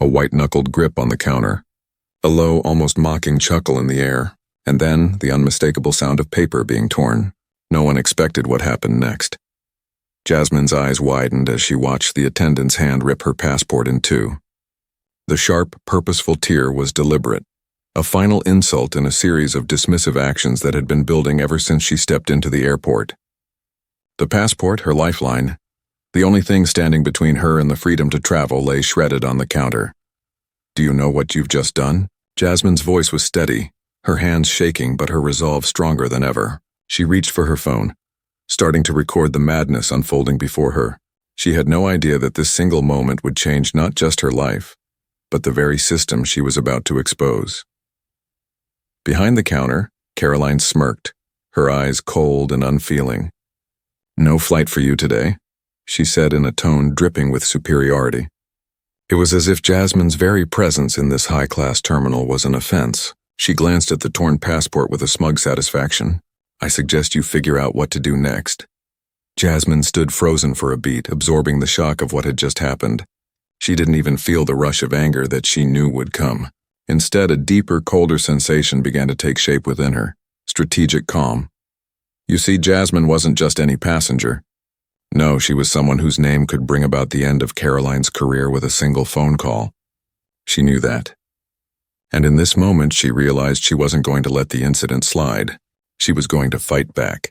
a white-knuckled grip on the counter, a low, almost mocking chuckle in the air, and then the unmistakable sound of paper being torn. No one expected what happened next. Jasmine's eyes widened as she watched the attendant's hand rip her passport in two. The sharp, purposeful tear was deliberate, a final insult in a series of dismissive actions that had been building ever since she stepped into the airport. The passport, her lifeline, the only thing standing between her and the freedom to travel, lay shredded on the counter. "Do you know what you've just done?" Jasmine's voice was steady, her hands shaking but her resolve stronger than ever. She reached for her phone, starting to record the madness unfolding before her. She had no idea that this single moment would change not just her life, but the very system she was about to expose. Behind the counter, Caroline smirked, her eyes cold and unfeeling. "No flight for you today," she said in a tone dripping with superiority. It was as if Jasmine's very presence in this high-class terminal was an offense. She glanced at the torn passport with a smug satisfaction. "I suggest you figure out what to do next." Jasmine stood frozen for a beat, absorbing the shock of what had just happened. She didn't even feel the rush of anger that she knew would come. Instead, a deeper, colder sensation began to take shape within her, strategic calm. You see, Jasmine wasn't just any passenger. No, she was someone whose name could bring about the end of Caroline's career with a single phone call. She knew that. And in this moment, she realized she wasn't going to let the incident slide. She was going to fight back.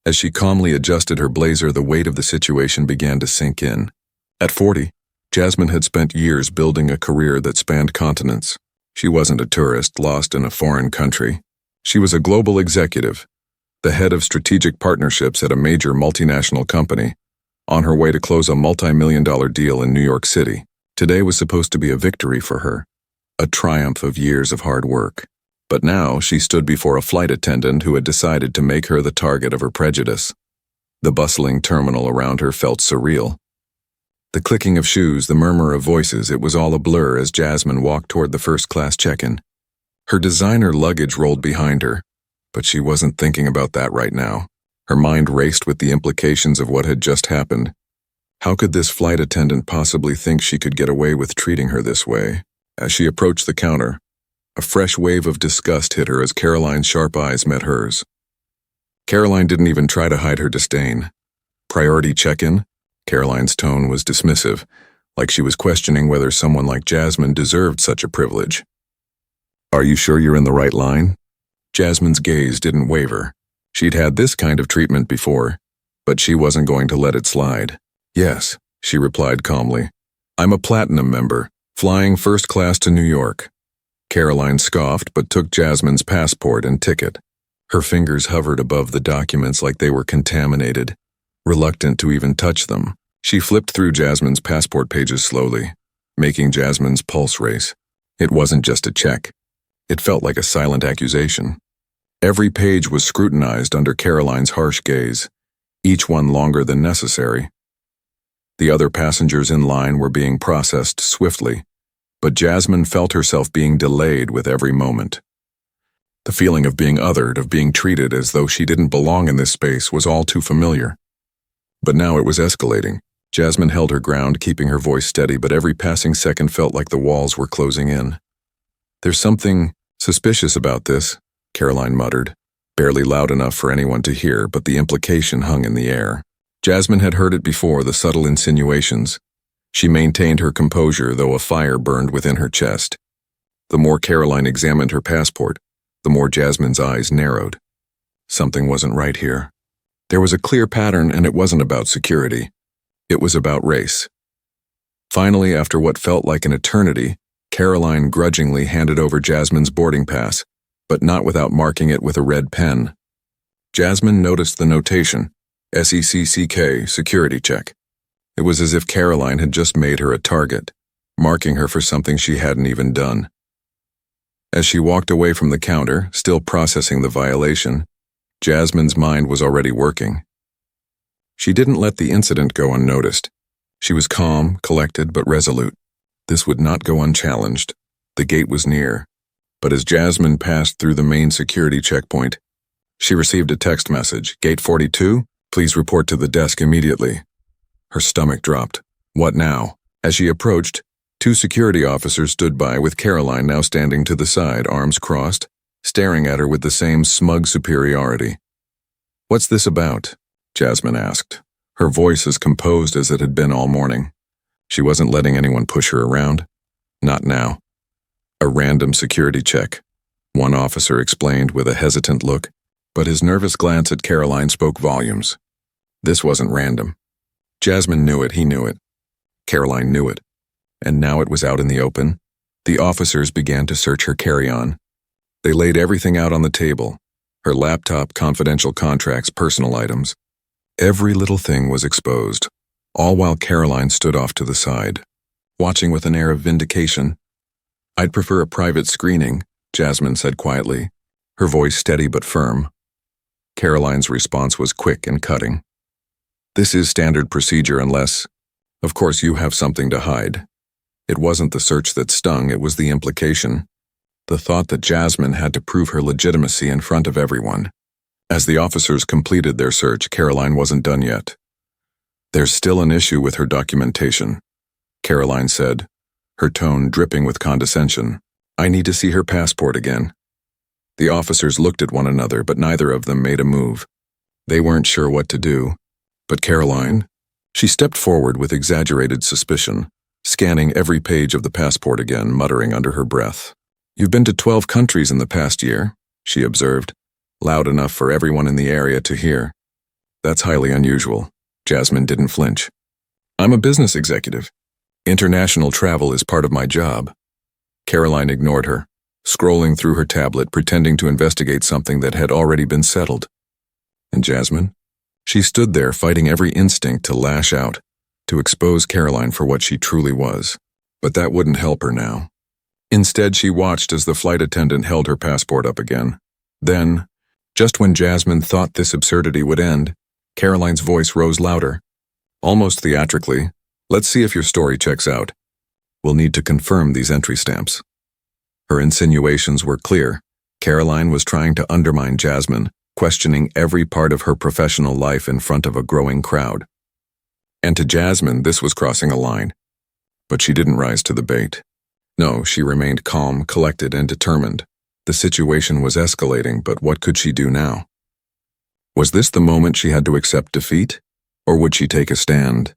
As she calmly adjusted her blazer, the weight of the situation began to sink in. At 40, Jasmine had spent years building a career that spanned continents. She wasn't a tourist lost in a foreign country. She was a global executive, the head of strategic partnerships at a major multinational company, on her way to close a multi-million-dollar deal in New York City. Today was supposed to be a victory for her, a triumph of years of hard work. But now she stood before a flight attendant who had decided to make her the target of her prejudice. The bustling terminal around her felt surreal. The clicking of shoes, the murmur of voices, it was all a blur as Jasmine walked toward the first-class check-in. Her designer luggage rolled behind her, but she wasn't thinking about that right now. Her mind raced with the implications of what had just happened. How could this flight attendant possibly think she could get away with treating her this way? As she approached the counter, a fresh wave of disgust hit her as Caroline's sharp eyes met hers. Caroline didn't even try to hide her disdain. "Priority check-in?" Caroline's tone was dismissive, like she was questioning whether someone like Jasmine deserved such a privilege. "Are you sure you're in the right line?" Jasmine's gaze didn't waver. She'd had this kind of treatment before, but she wasn't going to let it slide. "Yes," she replied calmly. "I'm a platinum member, flying first class to New York." Caroline scoffed but took Jasmine's passport and ticket. Her fingers hovered above the documents like they were contaminated, reluctant to even touch them. She flipped through Jasmine's passport pages slowly, making Jasmine's pulse race. It wasn't just a check. It felt like a silent accusation. Every page was scrutinized under Caroline's harsh gaze, each one longer than necessary. The other passengers in line were being processed swiftly, but Jasmine felt herself being delayed with every moment. The feeling of being othered, of being treated as though she didn't belong in this space, was all too familiar. But now it was escalating. Jasmine held her ground, keeping her voice steady, but every passing second felt like the walls were closing in. "There's something suspicious about this," Caroline muttered, barely loud enough for anyone to hear, but the implication hung in the air. Jasmine had heard it before, the subtle insinuations. She maintained her composure, though a fire burned within her chest. The more Caroline examined her passport, the more Jasmine's eyes narrowed. Something wasn't right here. There was a clear pattern, and it wasn't about security. It was about race. Finally, after what felt like an eternity, Caroline grudgingly handed over Jasmine's boarding pass, but not without marking it with a red pen. Jasmine noticed the notation, SECCK, security check. It was as if Caroline had just made her a target, marking her for something she hadn't even done. As she walked away from the counter, still processing the violation, Jasmine's mind was already working. She didn't let the incident go unnoticed. She was calm, collected, but resolute. This would not go unchallenged. The gate was near. But as Jasmine passed through the main security checkpoint, she received a text message, "Gate 42, please report to the desk immediately." Her stomach dropped. What now? As she approached, Two security officers stood by with Caroline now standing to the side, arms crossed, staring at her with the same smug superiority. "What's this about?" Jasmine asked, her voice as composed as it had been all morning. She wasn't letting anyone push her around. Not now. "A random security check," one officer explained with a hesitant look, but his nervous glance at Caroline spoke volumes. This wasn't random. Jasmine knew it, he knew it. Caroline knew it. And now it was out in the open. The officers began to search her carry-on. They laid everything out on the table. Her laptop, confidential contracts, personal items. Every little thing was exposed, all while Caroline stood off to the side, watching with an air of vindication. "I'd prefer a private screening," Jasmine said quietly, her voice steady but firm. Caroline's response was quick and cutting. "This is standard procedure unless, of course, you have something to hide." It wasn't the search that stung, it was the implication. The thought that Jasmine had to prove her legitimacy in front of everyone. As the officers completed their search, Caroline wasn't done yet. "There's still an issue with her documentation," Caroline said, her tone dripping with condescension. "I need to see her passport again." The officers looked at one another, but neither of them made a move. They weren't sure what to do. But Caroline? She stepped forward with exaggerated suspicion, scanning every page of the passport again, muttering under her breath. "You've been to 12 countries in the past year," she observed, loud enough for everyone in the area to hear. "That's highly unusual." Jasmine didn't flinch. "I'm a business executive. International travel is part of my job." Caroline ignored her, scrolling through her tablet, pretending to investigate something that had already been settled. And Jasmine? She stood there fighting every instinct to lash out, to expose Caroline for what she truly was. But that wouldn't help her now. Instead, she watched as the flight attendant held her passport up again. Then, just when Jasmine thought this absurdity would end, Caroline's voice rose louder. Almost theatrically, "Let's see if your story checks out. We'll need to confirm these entry stamps." Her insinuations were clear. Caroline was trying to undermine Jasmine, questioning every part of her professional life in front of a growing crowd. And to Jasmine, this was crossing a line. But she didn't rise to the bait. No, she remained calm, collected, and determined. The situation was escalating, but what could she do now? Was this the moment she had to accept defeat? Or would she take a stand?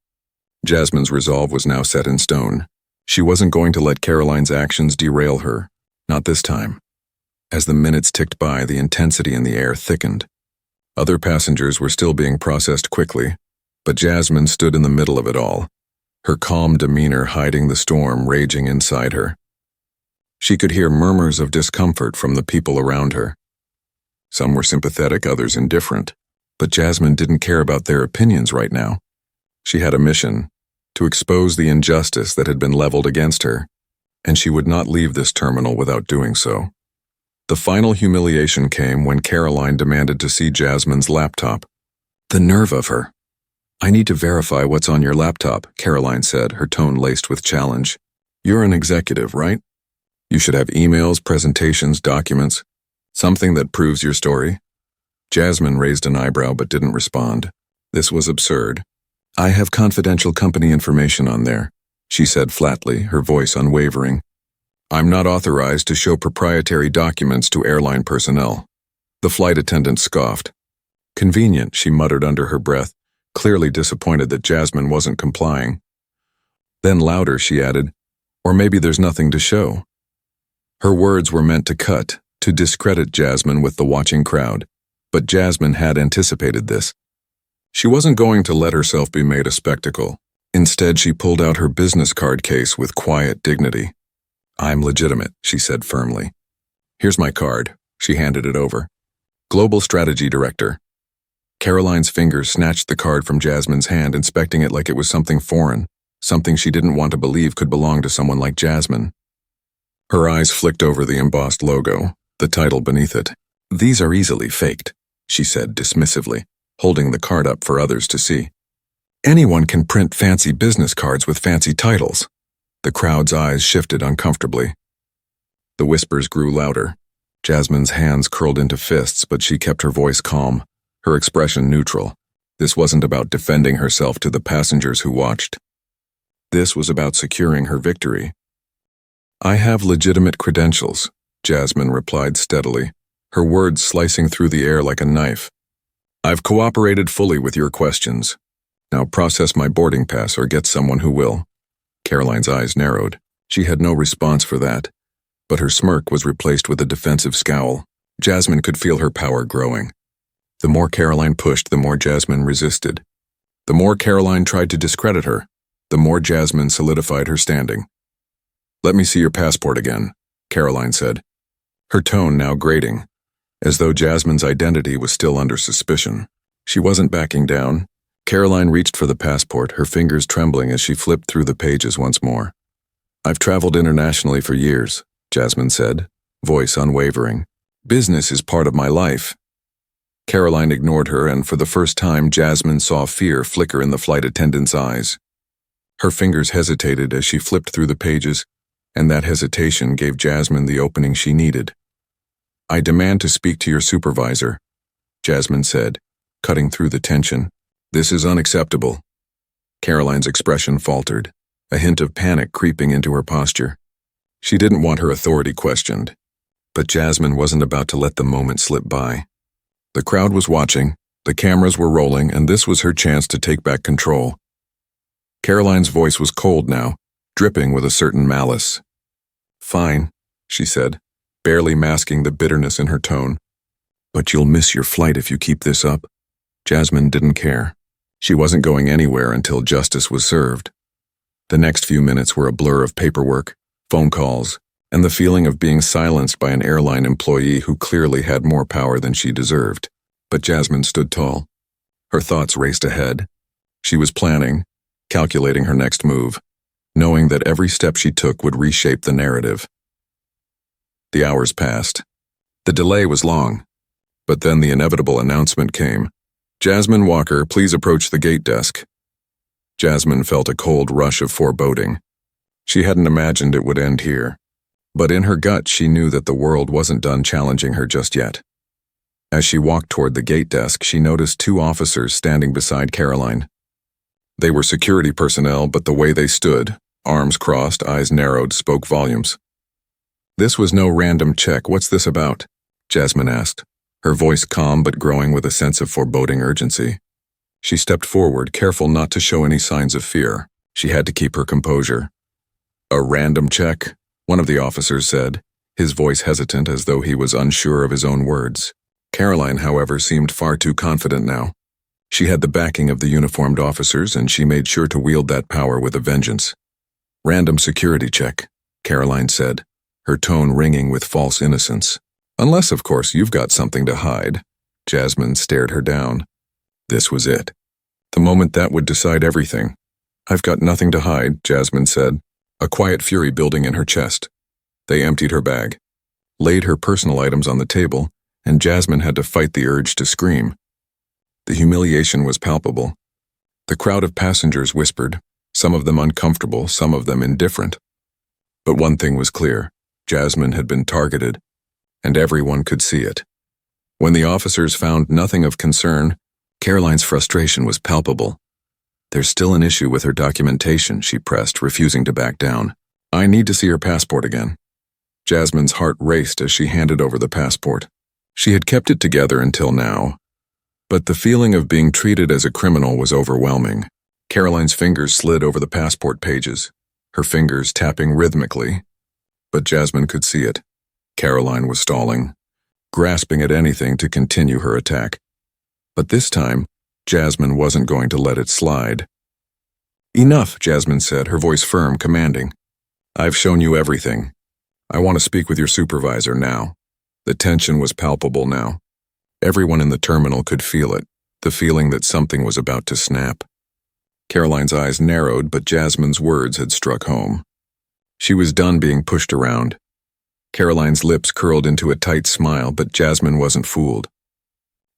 Jasmine's resolve was now set in stone. She wasn't going to let Caroline's actions derail her. Not this time. As the minutes ticked by, the intensity in the air thickened. Other passengers were still being processed quickly, but Jasmine stood in the middle of it all, her calm demeanor hiding the storm raging inside her. She could hear murmurs of discomfort from the people around her. Some were sympathetic, others indifferent, but Jasmine didn't care about their opinions right now. She had a mission, to expose the injustice that had been leveled against her, and she would not leave this terminal without doing so. The final humiliation came when Caroline demanded to see Jasmine's laptop. The nerve of her. "I need to verify what's on your laptop," Caroline said, her tone laced with challenge. "You're an executive, right? You should have emails, presentations, documents, something that proves your story." Jasmine raised an eyebrow but didn't respond. This was absurd. "I have confidential company information on there," she said flatly, her voice unwavering. "I'm not authorized to show proprietary documents to airline personnel." The flight attendant scoffed. "Convenient," she muttered under her breath, clearly disappointed that Jasmine wasn't complying. Then louder, she added, "Or maybe there's nothing to show." Her words were meant to cut, to discredit Jasmine with the watching crowd, but Jasmine had anticipated this. She wasn't going to let herself be made a spectacle. Instead, she pulled out her business card case with quiet dignity. "I'm legitimate," she said firmly. "Here's my card." She handed it over. "Global Strategy Director." Caroline's fingers snatched the card from Jasmine's hand, inspecting it like it was something foreign, something she didn't want to believe could belong to someone like Jasmine. Her eyes flicked over the embossed logo, the title beneath it. "These are easily faked," she said dismissively, holding the card up for others to see. "Anyone can print fancy business cards with fancy titles." The crowd's eyes shifted uncomfortably. The whispers grew louder. Jasmine's hands curled into fists, but she kept her voice calm, her expression neutral. This wasn't about defending herself to the passengers who watched. This was about securing her victory, I have legitimate credentials, Jasmine replied steadily, her words slicing through the air like a knife. I've cooperated fully with your questions. Now process my boarding pass or get someone who will. Caroline's eyes narrowed. She had no response for that, but her smirk was replaced with a defensive scowl. Jasmine could feel her power growing. The more Caroline pushed, the more Jasmine resisted. The more Caroline tried to discredit her, the more Jasmine solidified her standing. Let me see your passport again, Caroline said, her tone now grating, as though Jasmine's identity was still under suspicion. She wasn't backing down. Caroline reached for the passport, her fingers trembling as she flipped through the pages once more. I've traveled internationally for years, Jasmine said, voice unwavering. Business is part of my life. Caroline ignored her, and for the first time Jasmine saw fear flicker in the flight attendant's eyes. Her fingers hesitated as she flipped through the pages, and that hesitation gave Jasmine the opening she needed. I demand to speak to your supervisor, Jasmine said, cutting through the tension. This is unacceptable. Caroline's expression faltered, a hint of panic creeping into her posture. She didn't want her authority questioned, but Jasmine wasn't about to let the moment slip by. The crowd was watching, the cameras were rolling, and this was her chance to take back control. Caroline's voice was cold now, dripping with a certain malice. Fine, she said, barely masking the bitterness in her tone. But you'll miss your flight if you keep this up. Jasmine didn't care. She wasn't going anywhere until justice was served. The next few minutes were a blur of paperwork, phone calls, and the feeling of being silenced by an airline employee who clearly had more power than she deserved. But Jasmine stood tall. Her thoughts raced ahead. She was planning, calculating her next move, knowing that every step she took would reshape the narrative. The hours passed. The delay was long, but then the inevitable announcement came. Jasmine Walker, please approach the gate desk. Jasmine felt a cold rush of foreboding. She hadn't imagined it would end here, but in her gut she knew that the world wasn't done challenging her just yet. As she walked toward the gate desk, she noticed two officers standing beside Caroline. They were security personnel, but the way they stood, arms crossed, eyes narrowed, spoke volumes. This was no random check. What's this about? Jasmine asked, her voice calm but growing with a sense of foreboding urgency. She stepped forward, careful not to show any signs of fear. She had to keep her composure. A random check, one of the officers said, his voice hesitant as though he was unsure of his own words. Caroline, however, seemed far too confident now. She had the backing of the uniformed officers, and she made sure to wield that power with a vengeance. Random security check, Caroline said, her tone ringing with false innocence. Unless, of course, you've got something to hide. Jasmine stared her down. This was it. The moment that would decide everything. I've got nothing to hide, Jasmine said, a quiet fury building in her chest. They emptied her bag, laid her personal items on the table, and Jasmine had to fight the urge to scream. The humiliation was palpable. The crowd of passengers whispered, some of them uncomfortable, some of them indifferent. But one thing was clear. Jasmine had been targeted, and everyone could see it. When the officers found nothing of concern, Caroline's frustration was palpable. There's still an issue with her documentation, she pressed, refusing to back down. I need to see her passport again. Jasmine's heart raced as she handed over the passport. She had kept it together until now, but the feeling of being treated as a criminal was overwhelming. Caroline's fingers slid over the passport pages, her fingers tapping rhythmically, but Jasmine could see it. Caroline was stalling, grasping at anything to continue her attack. But this time, Jasmine wasn't going to let it slide. Enough, Jasmine said, her voice firm, commanding. I've shown you everything. I want to speak with your supervisor now. The tension was palpable now. Everyone in the terminal could feel it, the feeling that something was about to snap. Caroline's eyes narrowed, but Jasmine's words had struck home. She was done being pushed around. Caroline's lips curled into a tight smile, but Jasmine wasn't fooled.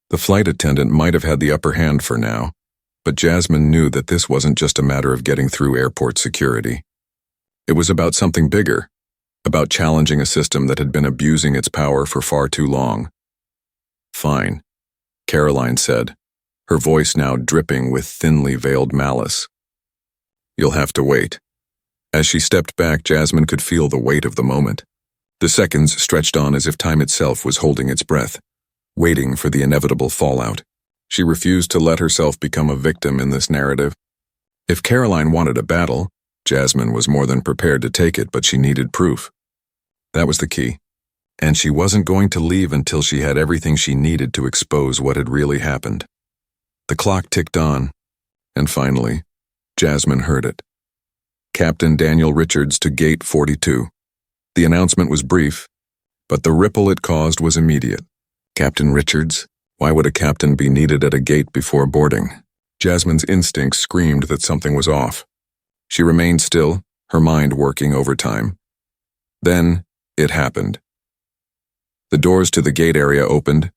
The flight attendant might have had the upper hand for now, but Jasmine knew that this wasn't just a matter of getting through airport security. It was about something bigger, about challenging a system that had been abusing its power for far too long. Fine, Caroline said, her voice now dripping with thinly veiled malice. You'll have to wait. As she stepped back, Jasmine could feel the weight of the moment. The seconds stretched on as if time itself was holding its breath, waiting for the inevitable fallout. She refused to let herself become a victim in this narrative. If Caroline wanted a battle, Jasmine was more than prepared to take it, but she needed proof. That was the key. And she wasn't going to leave until she had everything she needed to expose what had really happened. The clock ticked on, and finally, Jasmine heard it. Captain Daniel Richards to Gate 42. The announcement was brief, but the ripple it caused was immediate. Captain Richards? Why would a captain be needed at a gate before boarding? Jasmine's instincts screamed that something was off. She remained still, her mind working overtime. Then, it happened. The doors to the gate area opened,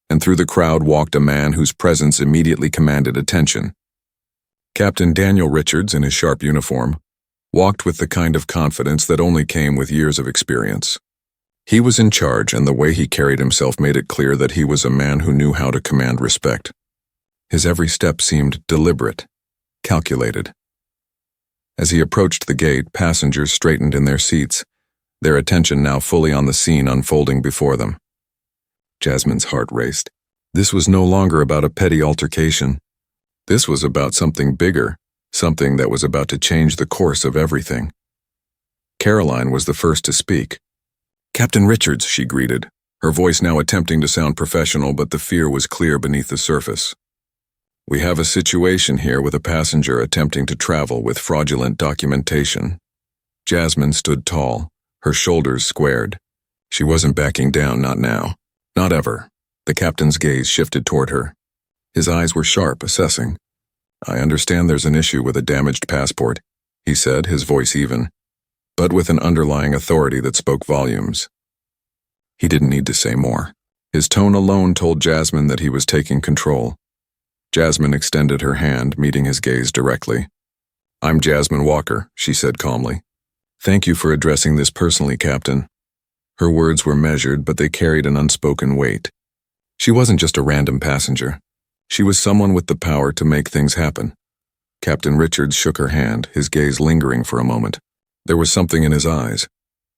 and through the crowd walked a man whose presence immediately commanded attention. Captain Daniel Richards, in his sharp uniform, walked with the kind of confidence that only came with years of experience. He was in charge, and the way he carried himself made it clear that he was a man who knew how to command respect. His every step seemed deliberate, calculated. As he approached the gate, passengers straightened in their seats, their attention now fully on the scene unfolding before them. Jasmine's heart raced. This was no longer about a petty altercation. This was about something bigger, something that was about to change the course of everything. Caroline was the first to speak. "Captain Richards," she greeted, her voice now attempting to sound professional, but the fear was clear beneath the surface. "We have a situation here with a passenger attempting to travel with fraudulent documentation." Jasmine stood tall, her shoulders squared. She wasn't backing down, not now. Not ever. The captain's gaze shifted toward her. His eyes were sharp, assessing. "I understand there's an issue with a damaged passport," he said, his voice even, but with an underlying authority that spoke volumes. He didn't need to say more. His tone alone told Jasmine that he was taking control. Jasmine extended her hand, meeting his gaze directly. "I'm Jasmine Walker," she said calmly. "Thank you for addressing this personally, Captain." Her words were measured, but they carried an unspoken weight. She wasn't just a random passenger. She was someone with the power to make things happen. Captain Richards shook her hand, his gaze lingering for a moment. There was something in his eyes,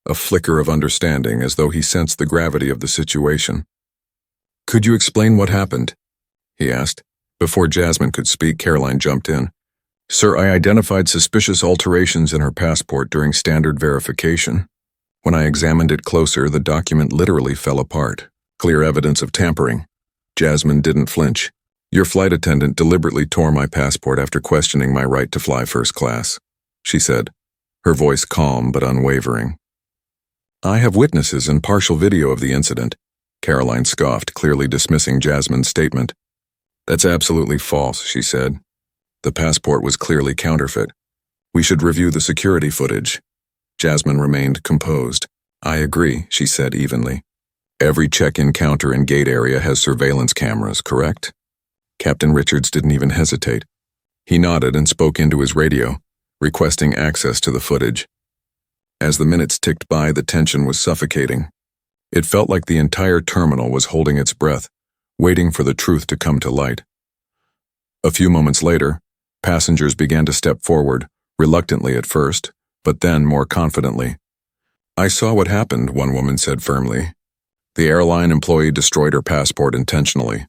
a flicker of understanding, as though he sensed the gravity of the situation. "Could you explain what happened?" he asked. Before Jasmine could speak, Caroline jumped in. "Sir, I identified suspicious alterations in her passport during standard verification. When I examined it closer, the document literally fell apart. Clear evidence of tampering." Jasmine didn't flinch. "Your flight attendant deliberately tore my passport after questioning my right to fly first class," she said, her voice calm but unwavering. "I have witnesses and partial video of the incident," Caroline scoffed, clearly dismissing Jasmine's statement. "That's absolutely false," she said. "The passport was clearly counterfeit. We should review the security footage." Jasmine remained composed. "I agree," she said evenly. "Every check-in counter and gate area has surveillance cameras, correct?" Captain Richards didn't even hesitate. He nodded and spoke into his radio, requesting access to the footage. As the minutes ticked by, the tension was suffocating. It felt like the entire terminal was holding its breath, waiting for the truth to come to light. A few moments later, passengers began to step forward, reluctantly at first, but then more confidently. "I saw what happened," one woman said firmly. "The airline employee destroyed her passport intentionally."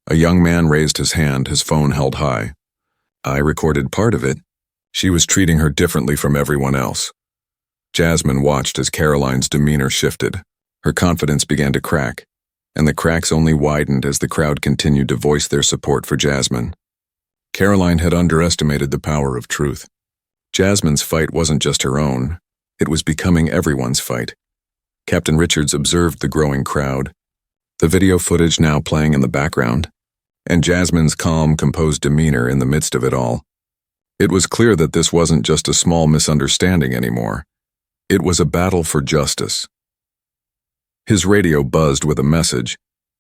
A young man raised his hand, his phone held high. "I recorded part of it. She was treating her differently from everyone else." Jasmine watched as Caroline's demeanor shifted. Her confidence began to crack, and the cracks only widened as the crowd continued to voice their support for Jasmine. Caroline had underestimated the power of truth. Jasmine's fight wasn't just her own, it was becoming everyone's fight. Captain Richards observed the growing crowd, the video footage now playing in the background, and Jasmine's calm, composed demeanor in the midst of it all. It was clear that this wasn't just a small misunderstanding anymore. It was a battle for justice. His radio buzzed with a message,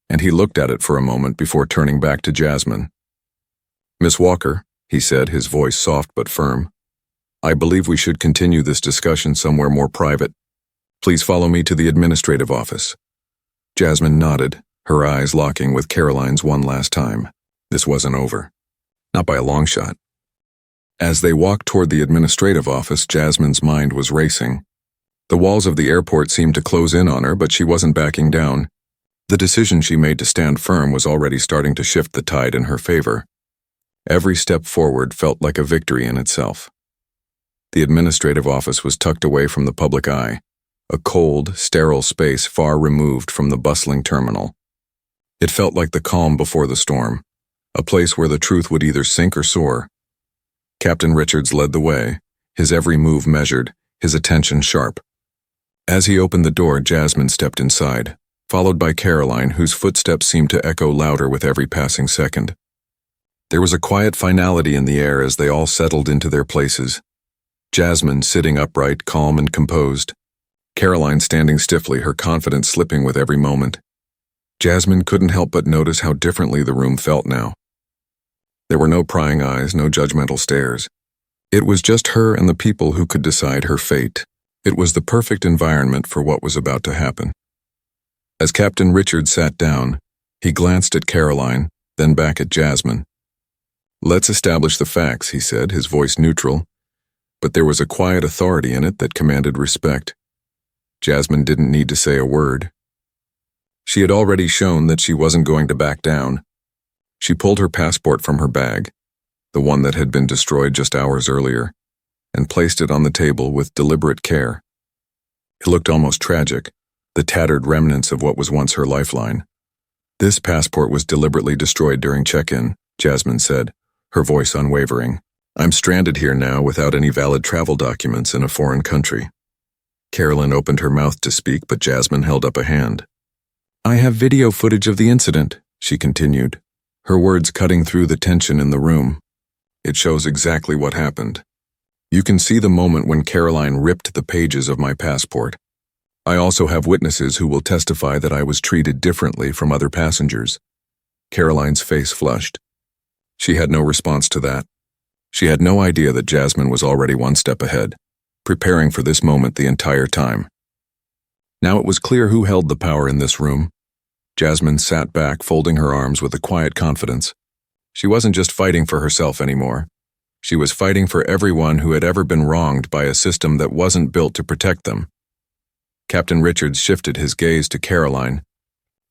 and he looked at it for a moment before turning back to Jasmine. "Miss Walker," he said, his voice soft but firm, "I believe we should continue this discussion somewhere more private. Please follow me to the administrative office." Jasmine nodded, her eyes locking with Caroline's one last time. This wasn't over. Not by a long shot. As they walked toward the administrative office, Jasmine's mind was racing. The walls of the airport seemed to close in on her, but she wasn't backing down. The decision she made to stand firm was already starting to shift the tide in her favor. Every step forward felt like a victory in itself. The administrative office was tucked away from the public eye, a cold, sterile space far removed from the bustling terminal. It felt like the calm before the storm, a place where the truth would either sink or soar. Captain Richards led the way, his every move measured, his attention sharp. As he opened the door, Jasmine stepped inside, followed by Caroline, whose footsteps seemed to echo louder with every passing second. There was a quiet finality in the air as they all settled into their places. Jasmine sitting upright, calm and composed. Caroline standing stiffly, her confidence slipping with every moment. Jasmine couldn't help but notice how differently the room felt now. There were no prying eyes, no judgmental stares. It was just her and the people who could decide her fate. It was the perfect environment for what was about to happen. As Captain Richards sat down, he glanced at Caroline, then back at Jasmine. "Let's establish the facts," he said, his voice neutral, but there was a quiet authority in it that commanded respect. Jasmine didn't need to say a word. She had already shown that she wasn't going to back down. She pulled her passport from her bag, the one that had been destroyed just hours earlier, and placed it on the table with deliberate care. It looked almost tragic, the tattered remnants of what was once her lifeline. "This passport was deliberately destroyed during check-in," Jasmine said, her voice unwavering. "I'm stranded here now without any valid travel documents in a foreign country." Caroline opened her mouth to speak, but Jasmine held up a hand. "I have video footage of the incident," she continued, her words cutting through the tension in the room. "It shows exactly what happened. You can see the moment when Caroline ripped the pages of my passport. I also have witnesses who will testify that I was treated differently from other passengers." Caroline's face flushed. She had no response to that. She had no idea that Jasmine was already one step ahead, preparing for this moment the entire time. Now it was clear who held the power in this room. Jasmine sat back, folding her arms with a quiet confidence. She wasn't just fighting for herself anymore. She was fighting for everyone who had ever been wronged by a system that wasn't built to protect them. Captain Richards shifted his gaze to Caroline,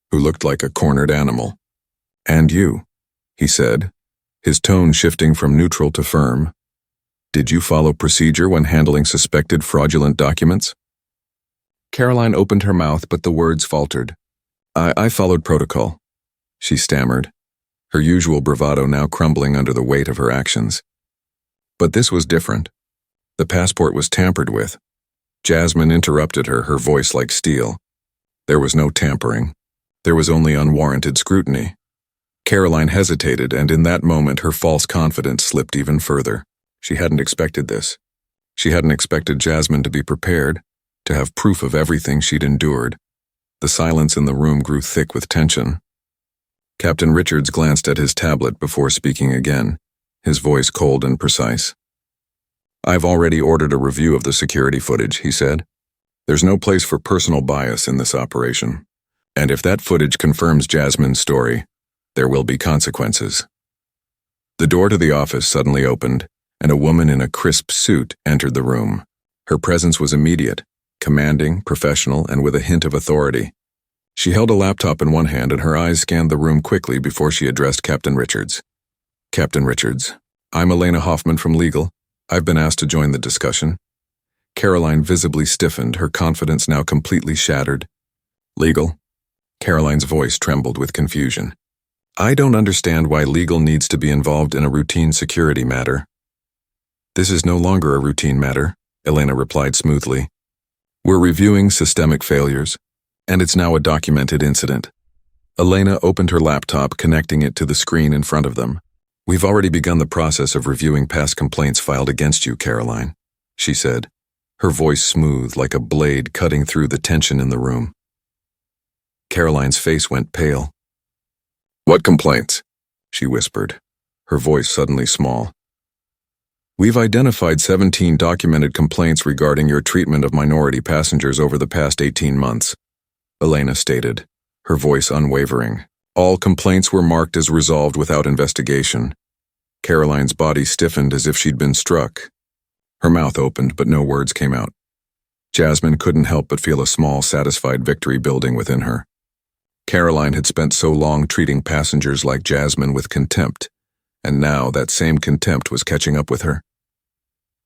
who looked like a cornered animal. "And you," he said, his tone shifting from neutral to firm. "Did you follow procedure when handling suspected fraudulent documents?" Caroline opened her mouth, but the words faltered. I followed protocol," she stammered, her usual bravado now crumbling under the weight of her actions. But this was different. The passport was tampered with. Jasmine interrupted her, her voice like steel. There was no tampering. There was only unwarranted scrutiny. Caroline hesitated, and in that moment her false confidence slipped even further. She hadn't expected this. She hadn't expected Jasmine to be prepared, to have proof of everything she'd endured. The silence in the room grew thick with tension. Captain Richards glanced at his tablet before speaking again, his voice cold and precise. "I've already ordered a review of the security footage," he said. "There's no place for personal bias in this operation. And if that footage confirms Jasmine's story, there will be consequences." The door to the office suddenly opened, and a woman in a crisp suit entered the room. Her presence was immediate, commanding, professional, and with a hint of authority. She held a laptop in one hand, and her eyes scanned the room quickly before she addressed Captain Richards. "Captain Richards, I'm Elena Hoffman from Legal. I've been asked to join the discussion." Caroline visibly stiffened, her confidence now completely shattered. "Legal?" Caroline's voice trembled with confusion. "I don't understand why legal needs to be involved in a routine security matter." "This is no longer a routine matter," Elena replied smoothly. "We're reviewing systemic failures, and it's now a documented incident." Elena opened her laptop, connecting it to the screen in front of them. "We've already begun the process of reviewing past complaints filed against you, Caroline," she said, her voice smooth like a blade cutting through the tension in the room. Caroline's face went pale. "What complaints?" she whispered, her voice suddenly small. "We've identified 17 documented complaints regarding your treatment of minority passengers over the past 18 months, Elena stated, her voice unwavering. "All complaints were marked as resolved without investigation. Caroline's body stiffened as if she'd been struck. Her mouth opened, but no words came out. Jasmine couldn't help but feel a small, satisfied victory building within her. Caroline had spent so long treating passengers like Jasmine with contempt, and now that same contempt was catching up with her.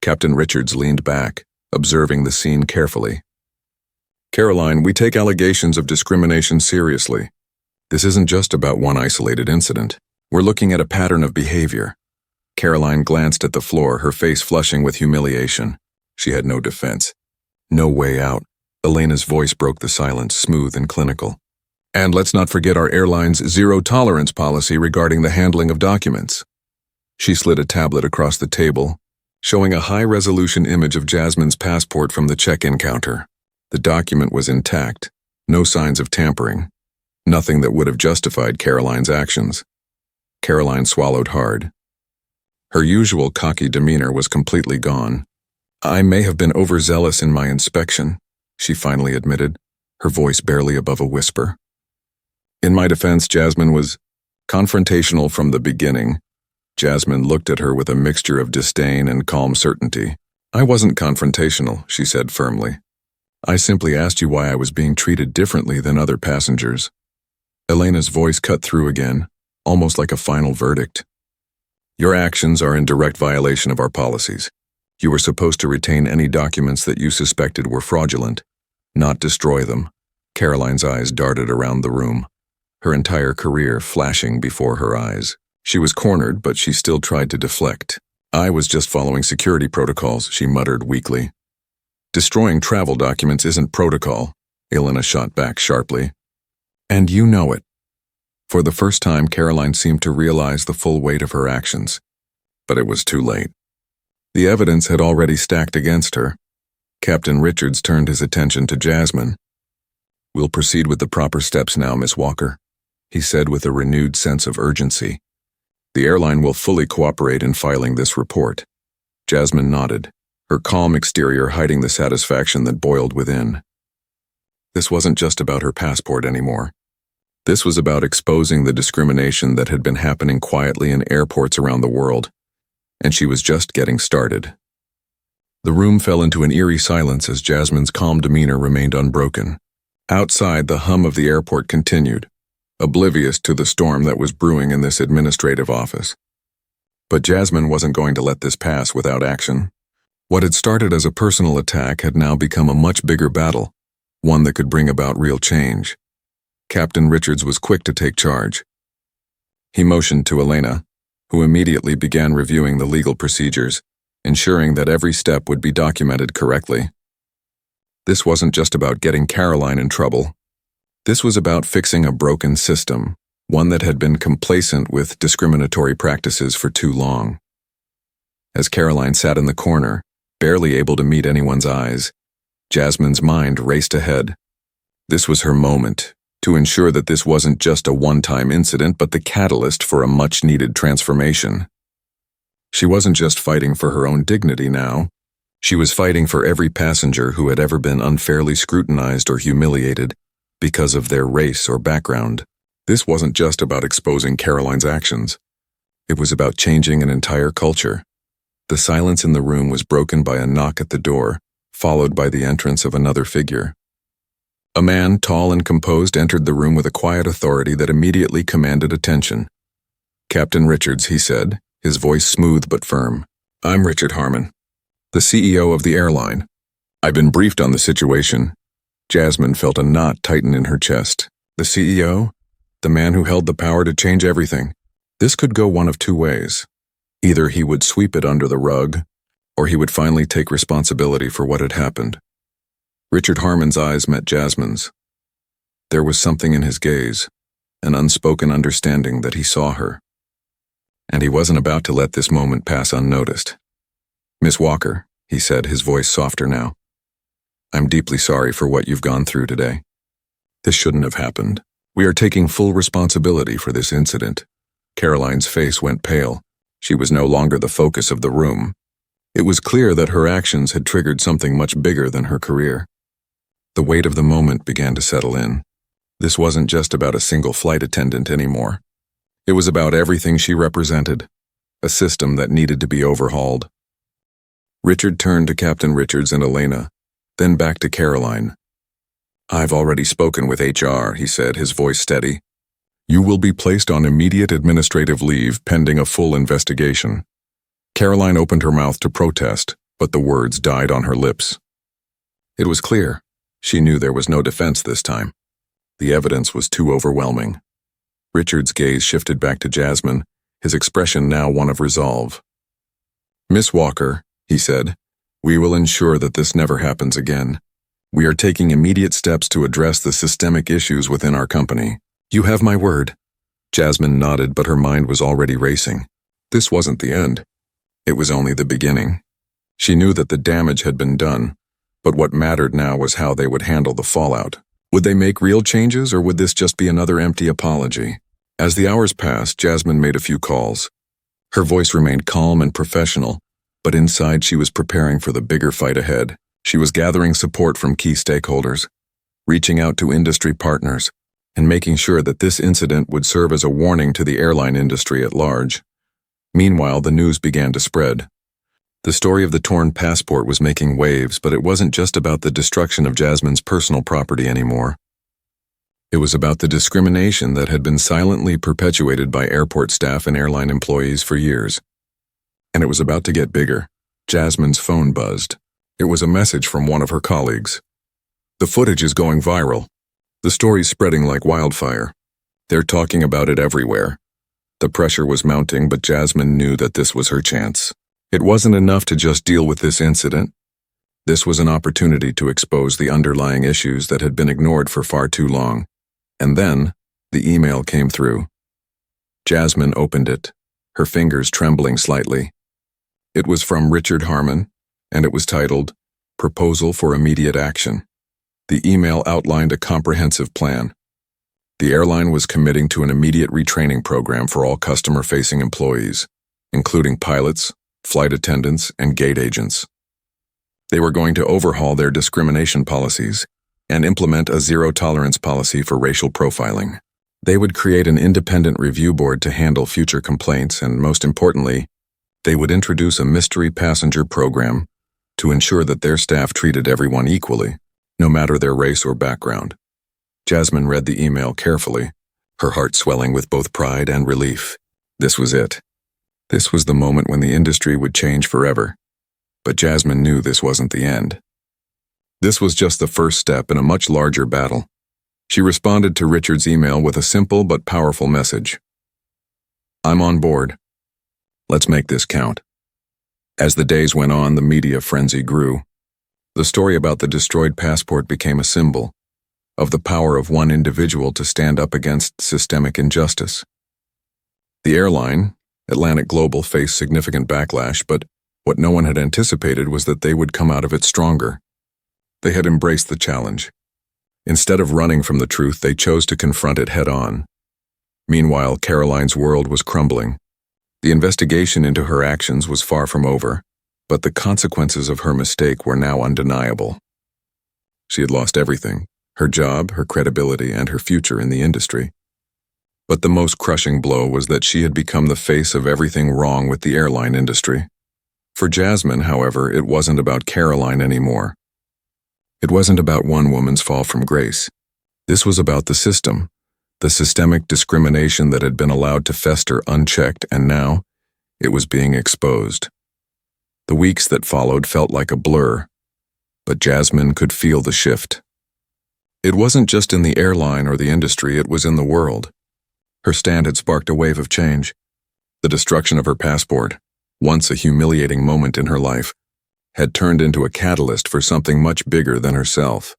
Captain Richards leaned back, observing the scene carefully. "Caroline, we take allegations of discrimination seriously. This isn't just about one isolated incident. We're looking at a pattern of behavior." Caroline glanced at the floor, her face flushing with humiliation. She had no defense. No way out. Elena's voice broke the silence, smooth and clinical. "And let's not forget our airline's zero-tolerance policy regarding the handling of documents." She slid a tablet across the table, showing a high-resolution image of Jasmine's passport from the check-in counter. The document was intact, no signs of tampering, nothing that would have justified Caroline's actions. Caroline swallowed hard. Her usual cocky demeanor was completely gone. "I may have been overzealous in my inspection," she finally admitted, her voice barely above a whisper. "In my defense, Jasmine was confrontational from the beginning." Jasmine looked at her with a mixture of disdain and calm certainty. "I wasn't confrontational," she said firmly. "I simply asked you why I was being treated differently than other passengers." Elena's voice cut through again, almost like a final verdict. "Your actions are in direct violation of our policies. You were supposed to retain any documents that you suspected were fraudulent, not destroy them." Caroline's eyes darted around the room, her entire career flashing before her eyes. She was cornered, but she still tried to deflect. "I was just following security protocols," she muttered weakly. "Destroying travel documents isn't protocol," Elena shot back sharply. "And you know it." For the first time, Caroline seemed to realize the full weight of her actions. But it was too late. The evidence had already stacked against her. Captain Richards turned his attention to Jasmine. "We'll proceed with the proper steps now, Miss Walker," he said with a renewed sense of urgency. "The airline will fully cooperate in filing this report." Jasmine nodded, her calm exterior hiding the satisfaction that boiled within. This wasn't just about her passport anymore. This was about exposing the discrimination that had been happening quietly in airports around the world, and she was just getting started. The room fell into an eerie silence as Jasmine's calm demeanor remained unbroken. Outside, the hum of the airport continued, oblivious to the storm that was brewing in this administrative office. But Jasmine wasn't going to let this pass without action. What had started as a personal attack had now become a much bigger battle, one that could bring about real change. Captain Richards was quick to take charge. He motioned to Elena, who immediately began reviewing the legal procedures, ensuring that every step would be documented correctly. This wasn't just about getting Caroline in trouble. This was about fixing a broken system, one that had been complacent with discriminatory practices for too long. As Caroline sat in the corner, barely able to meet anyone's eyes, Jasmine's mind raced ahead. This was her moment, to ensure that this wasn't just a one-time incident but the catalyst for a much-needed transformation. She wasn't just fighting for her own dignity now. She was fighting for every passenger who had ever been unfairly scrutinized or humiliated because of their race or background. This wasn't just about exposing Caroline's actions. It was about changing an entire culture. The silence in the room was broken by a knock at the door, followed by the entrance of another figure. A man, tall and composed, entered the room with a quiet authority that immediately commanded attention. "Captain Richards," he said, his voice smooth but firm. "I'm Richard Harmon, the CEO of the airline. I've been briefed on the situation." Jasmine felt a knot tighten in her chest. The CEO? The man who held the power to change everything. This could go one of two ways. Either he would sweep it under the rug, or he would finally take responsibility for what had happened. Richard Harmon's eyes met Jasmine's. There was something in his gaze, an unspoken understanding that he saw her. And he wasn't about to let this moment pass unnoticed. "Miss Walker," he said, his voice softer now. "I'm deeply sorry for what you've gone through today. This shouldn't have happened. We are taking full responsibility for this incident." Caroline's face went pale. She was no longer the focus of the room. It was clear that her actions had triggered something much bigger than her career. The weight of the moment began to settle in. This wasn't just about a single flight attendant anymore. It was about everything she represented. a system that needed to be overhauled. Richard turned to Captain Richards and Elena, then back to Caroline. "I've already spoken with HR," he said, his voice steady. "You will be placed on immediate administrative leave pending a full investigation." Caroline opened her mouth to protest, but the words died on her lips. It was clear. She knew there was no defense this time. The evidence was too overwhelming. Richard's gaze shifted back to Jasmine, his expression now one of resolve. "Miss Walker," he said, "we will ensure that this never happens again. We are taking immediate steps to address the systemic issues within our company." "You have my word." Jasmine nodded, but her mind was already racing. This wasn't the end. It was only the beginning. She knew that the damage had been done, but what mattered now was how they would handle the fallout. Would they make real changes, or would this just be another empty apology? As the hours passed, Jasmine made a few calls. Her voice remained calm and professional, but inside she was preparing for the bigger fight ahead. She was gathering support from key stakeholders, reaching out to industry partners, and making sure that this incident would serve as a warning to the airline industry at large. Meanwhile, the news began to spread. The story of the torn passport was making waves, but it wasn't just about the destruction of Jasmine's personal property anymore. It was about the discrimination that had been silently perpetuated by airport staff and airline employees for years. And it was about to get bigger. Jasmine's phone buzzed. It was a message from one of her colleagues. "The footage is going viral. The story's spreading like wildfire. They're talking about it everywhere." The pressure was mounting, but Jasmine knew that this was her chance. It wasn't enough to just deal with this incident. This was an opportunity to expose the underlying issues that had been ignored for far too long. And then, the email came through. Jasmine opened it, her fingers trembling slightly. It was from Richard Harmon, and it was titled, "Proposal for Immediate Action." The email outlined a comprehensive plan. The airline was committing to an immediate retraining program for all customer-facing employees, including pilots, flight attendants, and gate agents. They were going to overhaul their discrimination policies and implement a zero-tolerance policy for racial profiling. They would create an independent review board to handle future complaints, and most importantly, they would introduce a mystery passenger program to ensure that their staff treated everyone equally, no matter their race or background. Jasmine read the email carefully, her heart swelling with both pride and relief. This was it. This was the moment when the industry would change forever. But Jasmine knew this wasn't the end. This was just the first step in a much larger battle. She responded to Richard's email with a simple but powerful message. "I'm on board. Let's make this count." As the days went on, the media frenzy grew. The story about the destroyed passport became a symbol of the power of one individual to stand up against systemic injustice. The airline, Atlantic Global, faced significant backlash, but what no one had anticipated was that they would come out of it stronger. They had embraced the challenge. Instead of running from the truth, they chose to confront it head-on. Meanwhile, Caroline's world was crumbling. The investigation into her actions was far from over, but the consequences of her mistake were now undeniable. She had lost everything: her job, her credibility, and her future in the industry. But the most crushing blow was that she had become the face of everything wrong with the airline industry. For Jasmine, however, it wasn't about Caroline anymore. It wasn't about one woman's fall from grace. This was about the system, the systemic discrimination that had been allowed to fester unchecked, and now it was being exposed. The weeks that followed felt like a blur, but Jasmine could feel the shift. It wasn't just in the airline or the industry, it was in the world. Her stand had sparked a wave of change. The destruction of her passport, once a humiliating moment in her life, had turned into a catalyst for something much bigger than herself.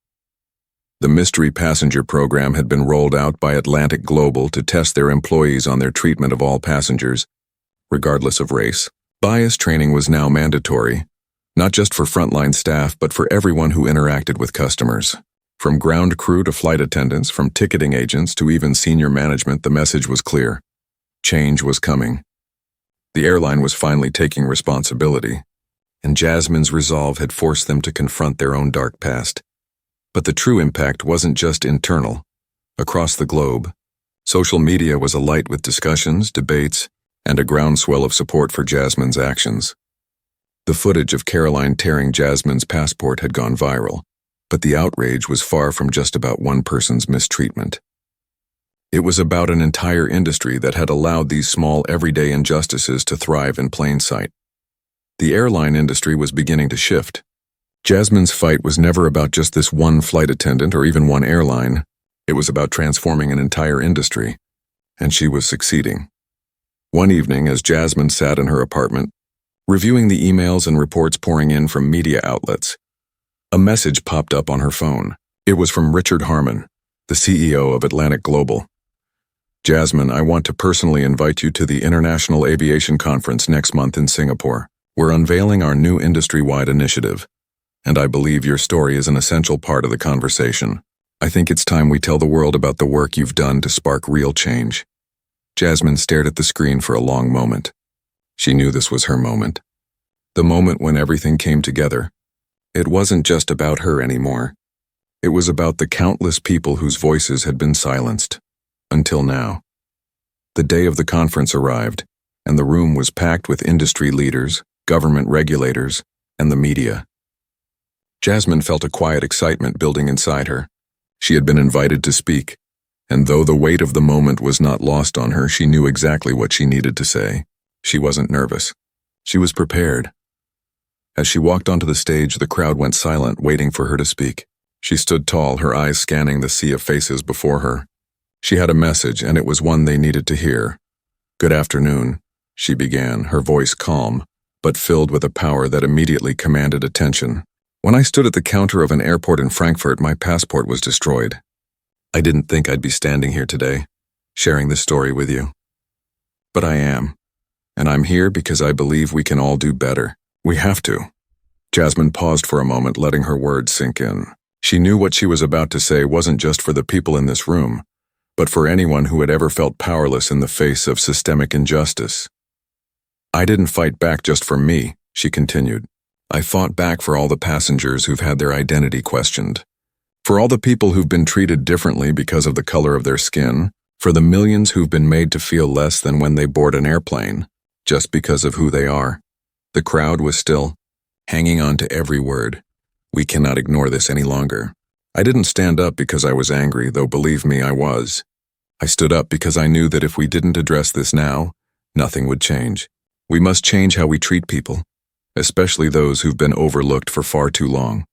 The mystery passenger program had been rolled out by Atlantic Global to test their employees on their treatment of all passengers, regardless of race. Bias training was now mandatory, not just for frontline staff, but for everyone who interacted with customers. From ground crew to flight attendants, from ticketing agents to even senior management, the message was clear. Change was coming. The airline was finally taking responsibility, and Jasmine's resolve had forced them to confront their own dark past. But the true impact wasn't just internal. Across the globe, social media was alight with discussions, debates, and a groundswell of support for Jasmine's actions. The footage of Caroline tearing Jasmine's passport had gone viral, but the outrage was far from just about one person's mistreatment. It was about an entire industry that had allowed these small everyday injustices to thrive in plain sight. The airline industry was beginning to shift. Jasmine's fight was never about just this one flight attendant or even one airline. It was about transforming an entire industry, and she was succeeding. One evening, as Jasmine sat in her apartment, reviewing the emails and reports pouring in from media outlets, a message popped up on her phone. It was from Richard Harmon, the CEO of Atlantic Global. "Jasmine, I want to personally invite you to the International Aviation Conference next month in Singapore. We're unveiling our new industry-wide initiative, and I believe your story is an essential part of the conversation. I think it's time we tell the world about the work you've done to spark real change." Jasmine stared at the screen for a long moment. She knew this was her moment. The moment when everything came together. It wasn't just about her anymore. It was about the countless people whose voices had been silenced. Until now. The day of the conference arrived, and the room was packed with industry leaders, government regulators, and the media. Jasmine felt a quiet excitement building inside her. She had been invited to speak, and though the weight of the moment was not lost on her, she knew exactly what she needed to say. She wasn't nervous. She was prepared. As she walked onto the stage, the crowd went silent, waiting for her to speak. She stood tall, her eyes scanning the sea of faces before her. She had a message, and it was one they needed to hear. "Good afternoon," she began, her voice calm, but filled with a power that immediately commanded attention. "When I stood at the counter of an airport in Frankfurt, my passport was destroyed. I didn't think I'd be standing here today, sharing this story with you. But I am, and I'm here because I believe we can all do better. We have to." Jasmine paused for a moment, letting her words sink in. She knew what she was about to say wasn't just for the people in this room, but for anyone who had ever felt powerless in the face of systemic injustice. "I didn't fight back just for me," she continued. "I fought back for all the passengers who've had their identity questioned, for all the people who've been treated differently because of the color of their skin, for the millions who've been made to feel less than when they board an airplane, just because of who they are." The crowd was still, hanging on to every word. "We cannot ignore this any longer." I didn't stand up because I was angry, though believe me, I was. I stood up because I knew that if we didn't address this now, nothing would change. We must change how we treat people, especially those who've been overlooked for far too long.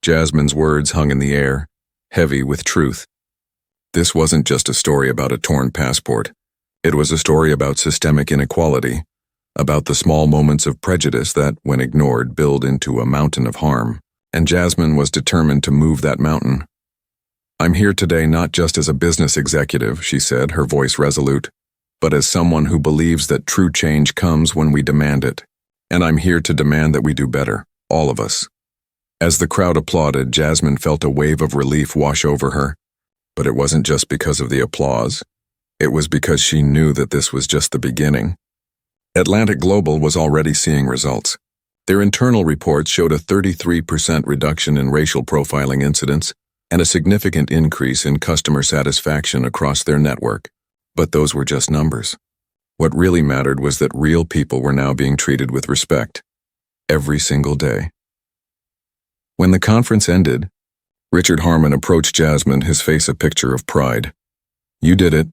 Jasmine's words hung in the air, heavy with truth. This wasn't just a story about a torn passport. It was a story about systemic inequality, about the small moments of prejudice that, when ignored, build into a mountain of harm. And Jasmine was determined to move that mountain. "I'm here today not just as a business executive," she said, her voice resolute, "but as someone who believes that true change comes when we demand it. And I'm here to demand that we do better, all of us." As the crowd applauded, Jasmine felt a wave of relief wash over her. But it wasn't just because of the applause. It was because she knew that this was just the beginning. Atlantic Global was already seeing results. Their internal reports showed a 33% reduction in racial profiling incidents and a significant increase in customer satisfaction across their network. But those were just numbers. What really mattered was that real people were now being treated with respect, every single day. When the conference ended, Richard Harmon approached Jasmine, his face a picture of pride. "You did it,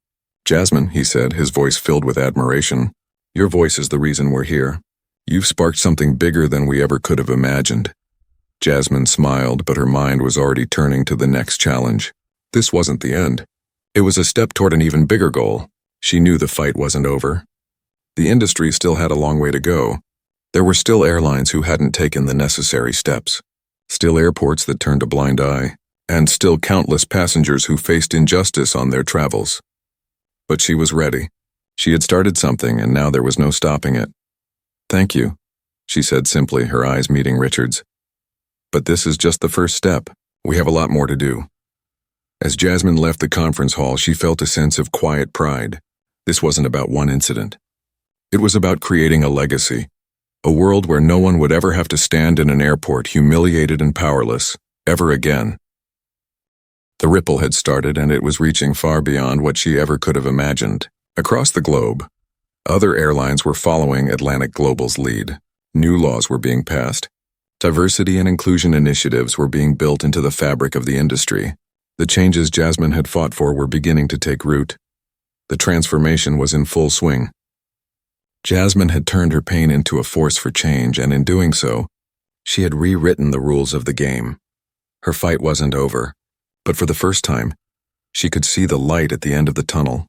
Jasmine," he said, his voice filled with admiration. "Your voice is the reason we're here. You've sparked something bigger than we ever could have imagined." Jasmine smiled, but her mind was already turning to the next challenge. This wasn't the end. It was a step toward an even bigger goal. She knew the fight wasn't over. The industry still had a long way to go. There were still airlines who hadn't taken the necessary steps, still airports that turned a blind eye, and still countless passengers who faced injustice on their travels. But she was ready. She had started something, and now there was no stopping it. "Thank you," she said simply, her eyes meeting Richard's. "But this is just the first step. We have a lot more to do." As Jasmine left the conference hall, she felt a sense of quiet pride. This wasn't about one incident. It was about creating a legacy, a world where no one would ever have to stand in an airport humiliated and powerless, ever again. The ripple had started, and it was reaching far beyond what she ever could have imagined. Across the globe, Other airlines were following Atlantic Global's lead. New laws were being passed. Diversity and inclusion initiatives were being built into the fabric of the industry. The changes Jasmine had fought for were beginning to take root. The transformation was in full swing. Jasmine had turned her pain into a force for change, and in doing so, she had rewritten the rules of the game. Her fight wasn't over, but for the first time, she could see the light at the end of the tunnel.